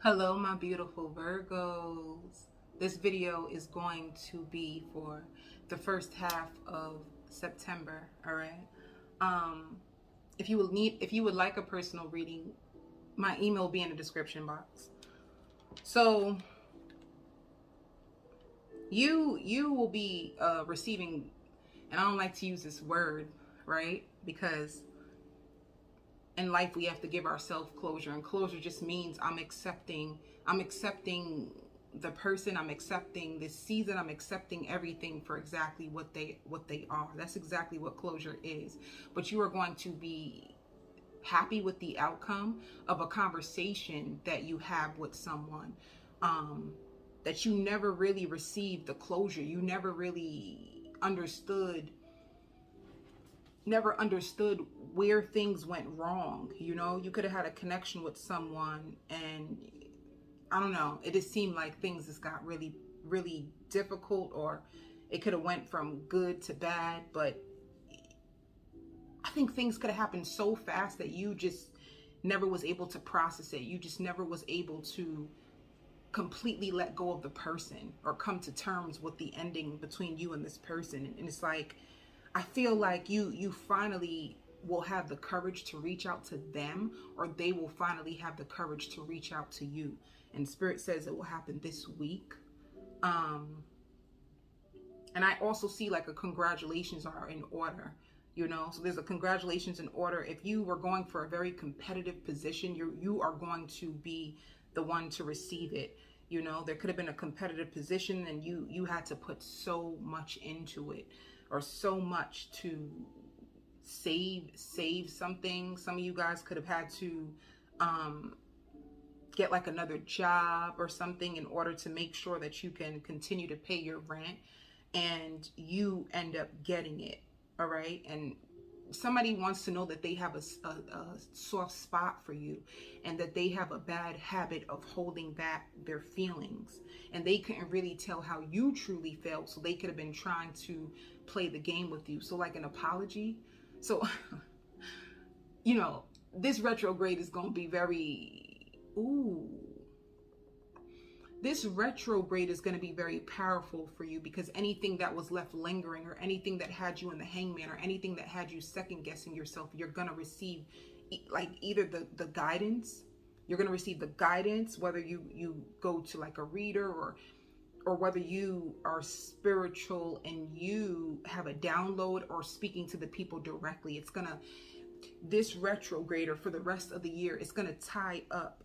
Hello, my beautiful Virgos. This video is going to be for the first half of September. All right. Um, if you would like a personal reading, my email will be in the description box. So you will be receiving, and I don't like to use this word, right? Because in life we have to give ourselves closure, and closure just means I'm accepting the person, I'm accepting this season, I'm accepting everything for exactly what they are. That's exactly what closure is. But you are going to be happy with the outcome of a conversation that you have with someone, um, that you never really received the closure. You never understood where things went wrong. You could have had a connection with someone, and I don't know, it just seemed like things just got really, really difficult, or it could have went from good to bad. But I think things could have happened so fast that you just never was able to process it. You just never was able to completely let go of the person or come to terms with the ending between you and this person. And it's like, I feel like you finally will have the courage to reach out to them, or they will finally have the courage to reach out to you. And Spirit says it will happen this week. Um, and I also see like a congratulations are in order. So there's a congratulations in order. If you were going for a very competitive position, you are going to be the one to receive it. There could have been a competitive position, and you had to put so much into it, or so much to save something. Some of you guys could have had to um get like another job or something in order to make sure that you can continue to pay your rent, and you end up getting it. All right. And somebody wants to know that they have a soft spot for you, and that they have a bad habit of holding back their feelings, and they couldn't really tell how you truly felt, so they could have been trying to play the game with you. So like an apology. So you know this retrograde is going to be very, ooh, this retrograde is going to be very powerful for you, because anything that was left lingering, or anything that had you in the hangman, or anything that had you second guessing yourself, you're going to receive like either the guidance. You're going to receive the guidance, whether you go to like a reader, or whether you are spiritual and you have a download, or speaking to the people directly. This retrograde, or for the rest of the year, it's going to tie up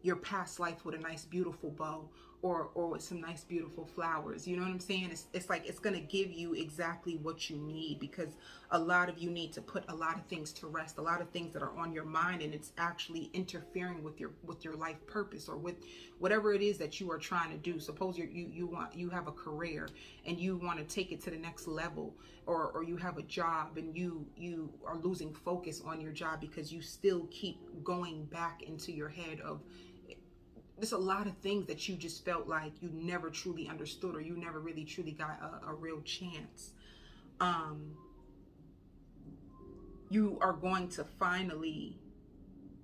your past life with a nice beautiful bow, or with some nice beautiful flowers. You know what I'm saying? It's like it's going to give you exactly what you need, because a lot of you need to put a lot of things to rest, a lot of things that are on your mind, and it's actually interfering with your life purpose, or with whatever it is that you are trying to do. Suppose you have a career and you want to take it to the next level, or you have a job and you are losing focus on your job because you still keep going back into your head of, there's a lot of things that you just felt like you never truly understood, or you never really truly got a real chance. You are going to finally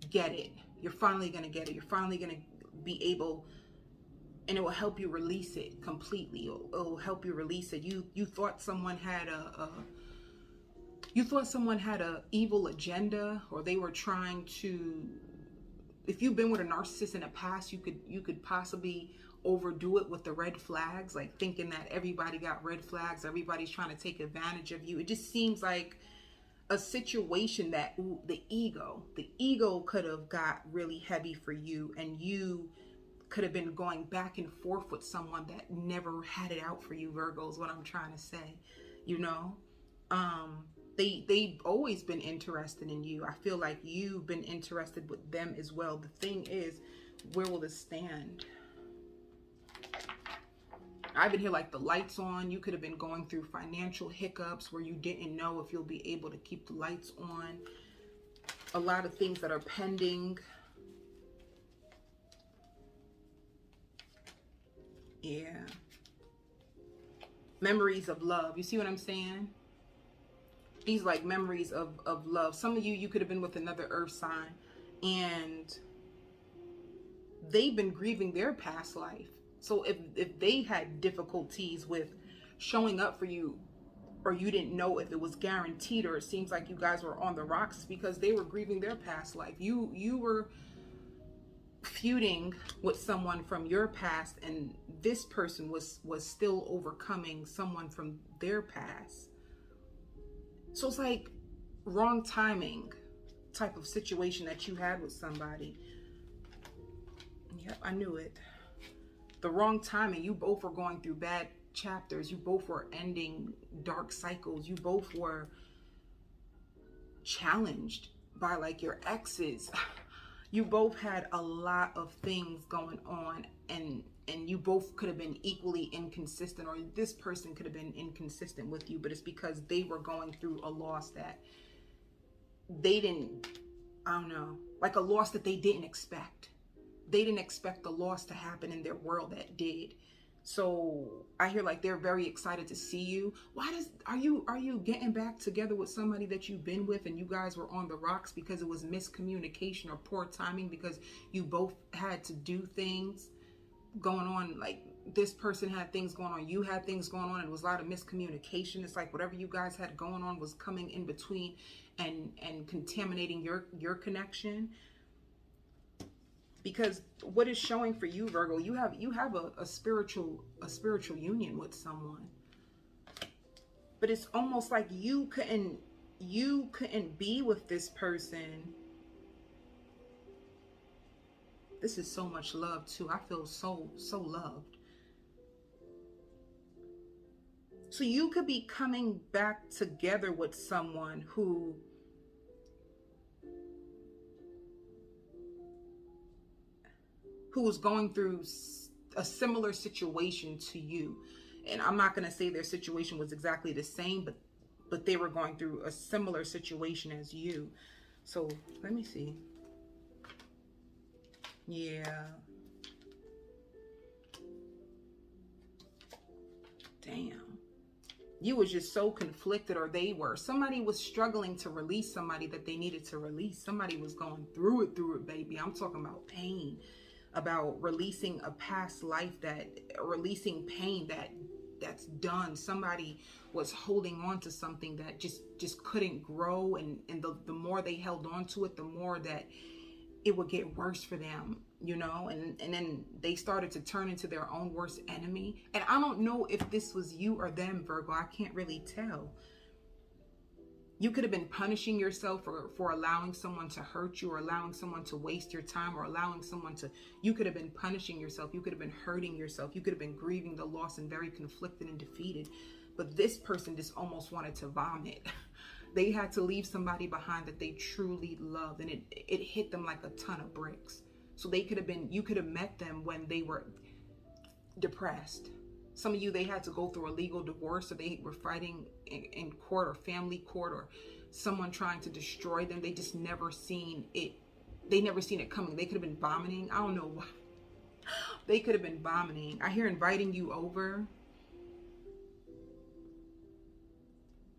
get it. You're finally going to get it. You're finally going to be able, and it will help you release it completely. It'll help you release it. You thought someone had a evil agenda, or they were trying to, if you've been with a narcissist in the past, you could possibly overdo it with the red flags, like thinking that everybody got red flags, everybody's trying to take advantage of you. It just seems like a situation that, ooh, the ego could have got really heavy for you, and you could have been going back and forth with someone that never had it out for you. Virgo is what I'm trying to say. you know um they've always been interested in you. I feel like you've been interested with them as well. The thing is, where will this stand? I've been here like the lights on. You could have been going through financial hiccups where you didn't know if you'll be able to keep the lights on. A lot of things that are pending. Yeah. Memories of love. You see what I'm saying? These like memories of love. Some of you could have been with another earth sign, and they've been grieving their past life. So if they had difficulties with showing up for you, or you didn't know if it was guaranteed, or it seems like you guys were on the rocks, because they were grieving their past life. You were feuding with someone from your past, and this person was still overcoming someone from their past. So it's like wrong timing type of situation that you had with somebody. Yep, I knew it. The wrong timing. You both were going through bad chapters. You both were ending dark cycles. You both were challenged by like your exes. You both had a lot of things going on, and you both could have been equally inconsistent, or this person could have been inconsistent with you, but it's because they were going through a loss that they didn't, I don't know, like a loss that they didn't expect. They didn't expect the loss to happen in their world that did. So I hear like they're very excited to see you. Are you getting back together with somebody that you've been with and you guys were on the rocks because it was miscommunication or poor timing, because you both had to do things going on? Like this person had things going on, you had things going on, and it was a lot of miscommunication. It's like whatever you guys had going on was coming in between and contaminating your connection. Because what is showing for you, Virgo, you have a spiritual union with someone, but it's almost like you couldn't be with this person. This is so much love too. I feel so loved. So you could be coming back together with someone who was going through a similar situation to you. And I'm not going to say their situation was exactly the same, but they were going through a similar situation as you. So let me see. Yeah. Damn. You was just so conflicted, or they were. Somebody was struggling to release somebody that they needed to release. Somebody was going through it, baby. I'm talking about pain. About releasing a past life, releasing pain that's done. Somebody was holding on to something that just couldn't grow, and the more they held on to it, the more that it would get worse for them, you know, and then they started to turn into their own worst enemy. And I don't know if this was you or them, Virgo. I can't really tell. You could have been punishing yourself for allowing someone to hurt you, or allowing someone to waste your time, or allowing someone to, you could have been punishing yourself. You could have been hurting yourself. You could have been grieving the loss and very conflicted and defeated. But this person just almost wanted to vomit. They had to leave somebody behind that they truly loved, and it hit them like a ton of bricks. So they could have been, you could have met them when they were depressed. Some of you, they had to go through a legal divorce, or they were fighting in court, or family court, or someone trying to destroy them. They just never seen it. They never seen it coming. They could have been vomiting. I don't know why. They could have been vomiting. I hear inviting you over.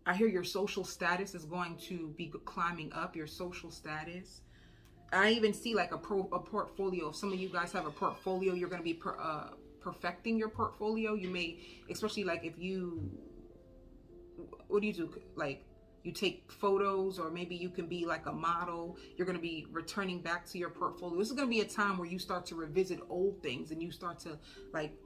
I hear your social status is going to be climbing up, your social status. I even see like a portfolio. If some of you guys have a portfolio, you're going to be perfecting your portfolio. You may, especially like if you, what do you do? Like you take photos, or maybe you can be like a model. You're going to be returning back to your portfolio. This is going to be a time where you start to revisit old things, and you start to like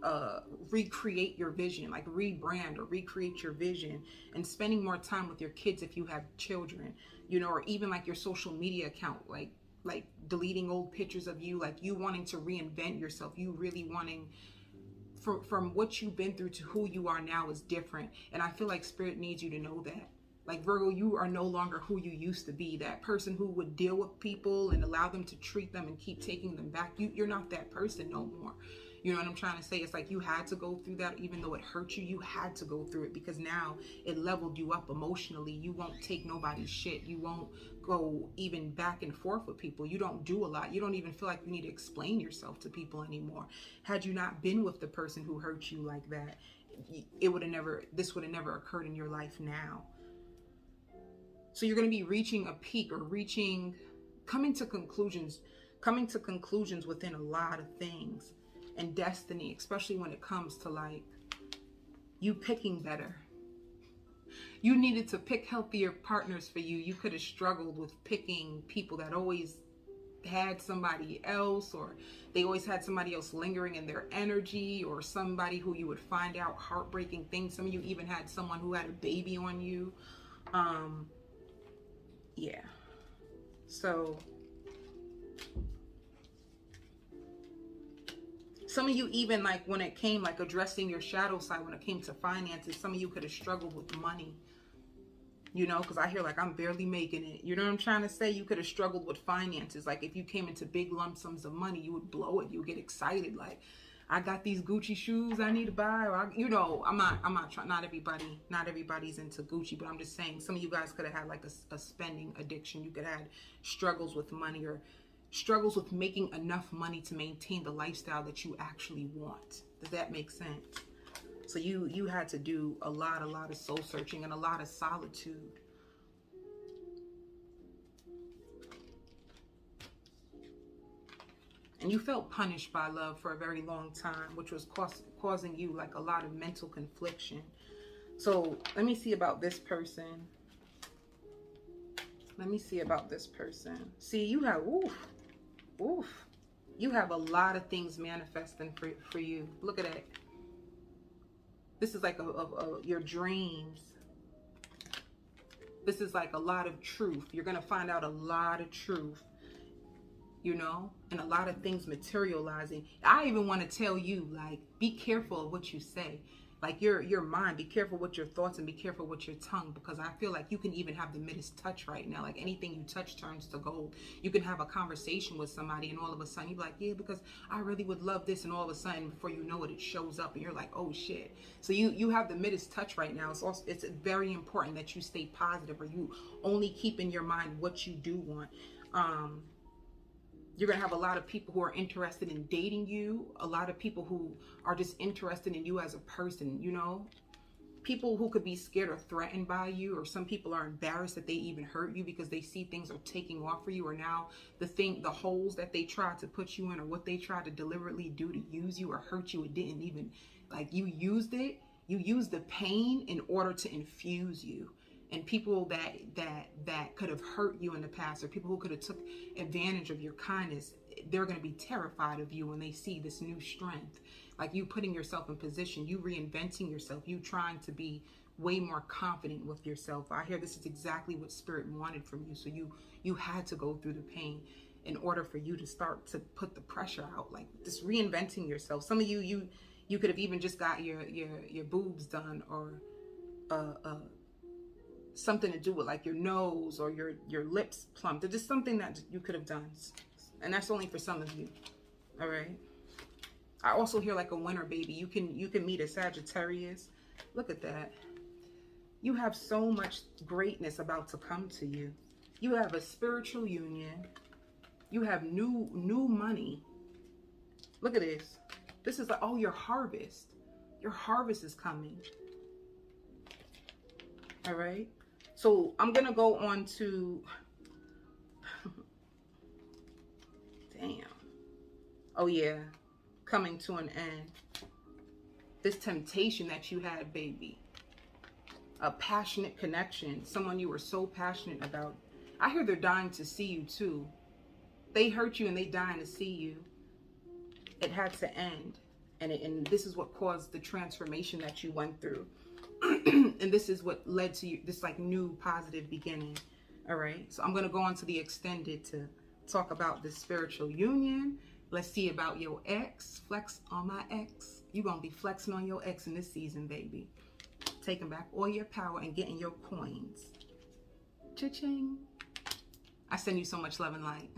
recreate your vision, like rebrand or recreate your vision, and spending more time with your kids if you have children, you know, or even like your social media account, like deleting old pictures of you, like you wanting to reinvent yourself, you really wanting, from what you've been through to who you are now is different. And I feel like Spirit needs you to know that. Like Virgo, you are no longer who you used to be. That person who would deal with people and allow them to treat them and keep taking them back. You're not that person no more. You know what I'm trying to say? It's like you had to go through that. Even though it hurt you, you had to go through it, because now it leveled you up emotionally. You won't take nobody's shit. You won't go even back and forth with people. You don't do a lot. You don't even feel like you need to explain yourself to people anymore. Had you not been with the person who hurt you like that, this would have never occurred in your life now. So you're going to be reaching a peak, or coming to conclusions coming to conclusions within a lot of things, and destiny, especially when it comes to like you picking better. You needed to pick healthier partners for you. You could have struggled with picking people that always had somebody else, or they always had somebody else lingering in their energy, or somebody who you would find out heartbreaking things. Some of you even had someone who had a baby on you. Yeah. So some of you even, like when it came like addressing your shadow side, when it came to finances, some of you could have struggled with money. You know, because I hear like I'm barely making it. You know what I'm trying to say? You could have struggled with finances. Like if you came into big lump sums of money, you would blow it. You would get excited. Like, I got these Gucci shoes I need to buy. Or you know, I'm not trying. Not everybody's into Gucci, but I'm just saying some of you guys could have had like a spending addiction. You could have had struggles with money, or struggles with making enough money to maintain the lifestyle that you actually want. Does that make sense? So you had to do a lot of soul searching and a lot of solitude. And you felt punished by love for a very long time, which was causing you like a lot of mental confliction. So let me see about this person. Let me see about this person. See, you have, you have a lot of things manifesting for you. Look at that. This is like your dreams. This is like a lot of truth. You're going to find out a lot of truth, you know, and a lot of things materializing. I even want to tell you, like, be careful of what you say. Like your mind, be careful with your thoughts, and be careful with your tongue, because I feel like you can even have the Midas touch right now. Like anything you touch turns to gold. You can have a conversation with somebody and all of a sudden you're like, yeah, because I really would love this, and all of a sudden before you know it, it shows up and you're like, oh shit. So you have the Midas touch right now. It's very important that you stay positive, or you only keep in your mind what you do want. You're going to have a lot of people who are interested in dating you. A lot of people who are just interested in you as a person, you know. People who could be scared or threatened by you, or some people are embarrassed that they even hurt you because they see things are taking off for you, or now the holes that they tried to put you in, or what they tried to deliberately do to use you or hurt you, it didn't even, like, you used it. You used the pain in order to infuse you. And people that could have hurt you in the past, or people who could have took advantage of your kindness, they're going to be terrified of you when they see this new strength. Like you putting yourself in position, you reinventing yourself, you trying to be way more confident with yourself. I hear this is exactly what Spirit wanted from you. So you had to go through the pain in order for you to start to put the pressure out, like just reinventing yourself. Some of you could have even just got your boobs done, or something to do with like your nose, or your lips plumped, or just something that you could have done. And that's only for some of you. All right. I also hear like a winter baby. You can meet a Sagittarius. Look at that. You have so much greatness about to come to you. You have a spiritual union. You have new money. Look at this. This is like, oh, your harvest. Your harvest is coming. All right. So I'm going to go on to, damn. Oh yeah. Coming to an end. This temptation that you had, baby. A passionate connection. Someone you were so passionate about. I hear they're dying to see you too. They hurt you and they dying to see you. It had to end. And this is what caused the transformation that you went through. And this is what led to you, this like new positive beginning. All right. So I'm going to go on to the extended to talk about this spiritual union. Let's see about your ex. Flex on my ex. You're going to be flexing on your ex in this season, baby. Taking back all your power and getting your coins. Cha-ching. I send you so much love and light.